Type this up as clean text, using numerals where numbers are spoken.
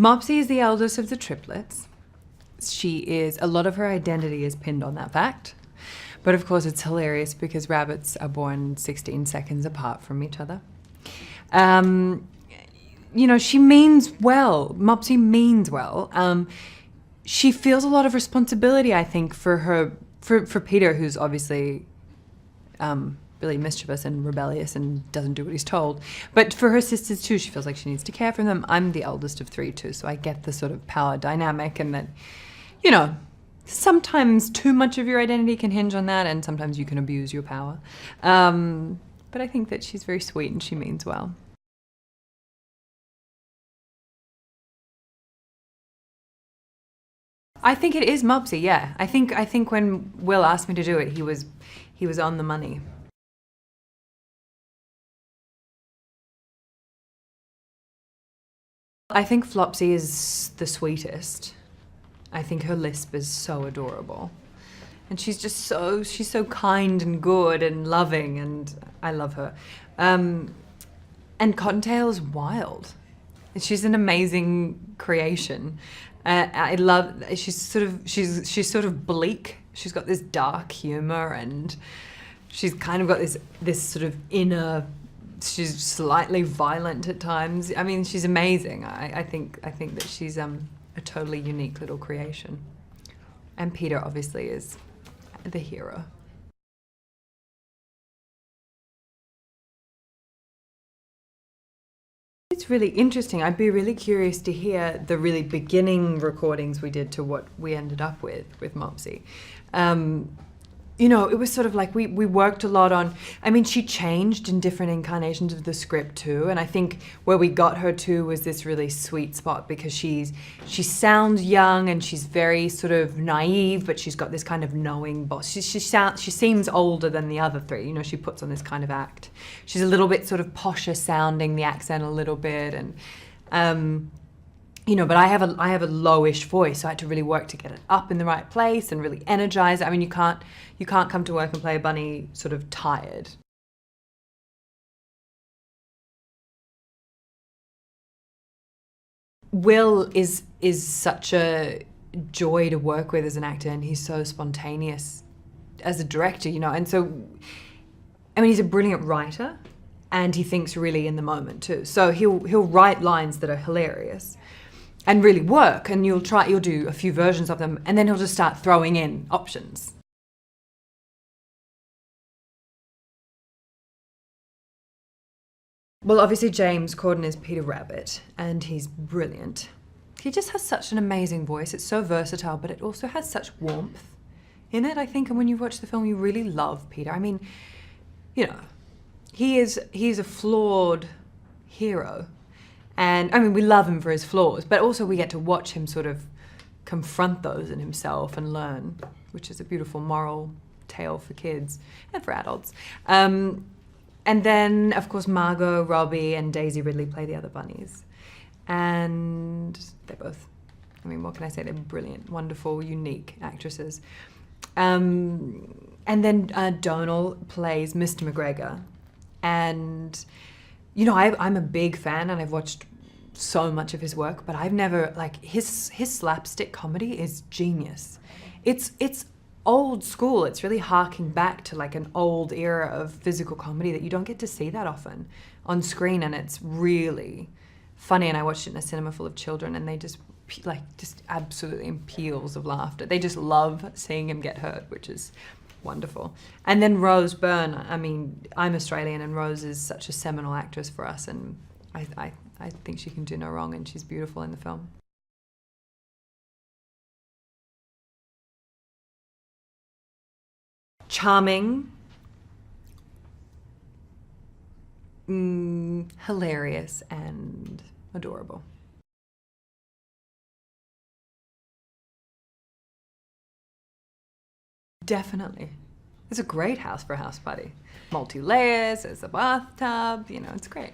Mopsy is the eldest of the triplets. A lot of her identity is pinned on that fact. But of course it's hilarious because rabbits are born 16 seconds apart from each other. You know, she means well. Mopsy means well. She feels a lot of responsibility, I think, for Peter, who's obviously really mischievous and rebellious and doesn't do what he's told. But for her sisters too, she feels like she needs to care for them. I'm the eldest of three too, so I get the sort of power dynamic, and that, you know, sometimes too much of your identity can hinge on that, and sometimes you can abuse your power. But I think that she's very sweet and she means well. I think it is Mopsy, yeah. I think when Will asked me to do it, he was on the money. I think Flopsy is the sweetest. I think her lisp is so adorable. And she's so kind and good and loving, and I love her. And Cottontail's wild. She's an amazing creation. I love, she's sort of bleak. She's got this dark humor, and she's kind of got this sort of inner, she's slightly violent at times. I mean, she's amazing. I think that she's a totally unique little creation. And Peter obviously is the hero. It's really interesting. I'd be really curious to hear the really beginning recordings we did to what we ended up with Mopsy. You know, it was sort of like we worked a lot on, I mean, she changed in different incarnations of the script too, and I think where we got her to was this really sweet spot, because she sounds young and she's very sort of naive, but she's got this kind of knowing boss. She seems older than the other three, you know, she puts on this kind of act. She's a little bit sort of posher sounding, the accent a little bit, and you know, but I have a lowish voice, so I had to really work to get it up in the right place and really energize it. I mean, you can't come to work and play a bunny sort of tired. Will is such a joy to work with as an actor, and he's so spontaneous as a director, you know, and so, I mean, he's a brilliant writer, and he thinks really in the moment too. So he'll write lines that are hilarious and really work, and you'll do a few versions of them, and then he'll just start throwing in options. Well, obviously James Corden is Peter Rabbit, and he's brilliant. He just has such an amazing voice. It's so versatile, but it also has such warmth in it, I think, and when you watch the film, you really love Peter. I mean, you know, he's a flawed hero. And I mean, we love him for his flaws, but also we get to watch him sort of confront those in himself and learn, which is a beautiful moral tale for kids and for adults. And then, of course, Margot Robbie and Daisy Ridley play the other bunnies. And they're both, I mean, what can I say? They're brilliant, wonderful, unique actresses. And then Donal plays Mr. McGregor. And you know, I'm a big fan, and I've watched so much of his work, but I've never, like, his slapstick comedy is genius. It's old school. It's really harking back to like an old era of physical comedy that you don't get to see that often on screen, and it's really funny. And I watched it in a cinema full of children, and they just absolutely in peals of laughter. They just love seeing him get hurt, which is wonderful. And then Rose Byrne, I mean, I'm Australian, and Rose is such a seminal actress for us, and I think she can do no wrong, and she's beautiful in the film. Charming, hilarious, and adorable. Definitely. It's a great house for a house party. Multi-layers, there's a bathtub, you know, it's great.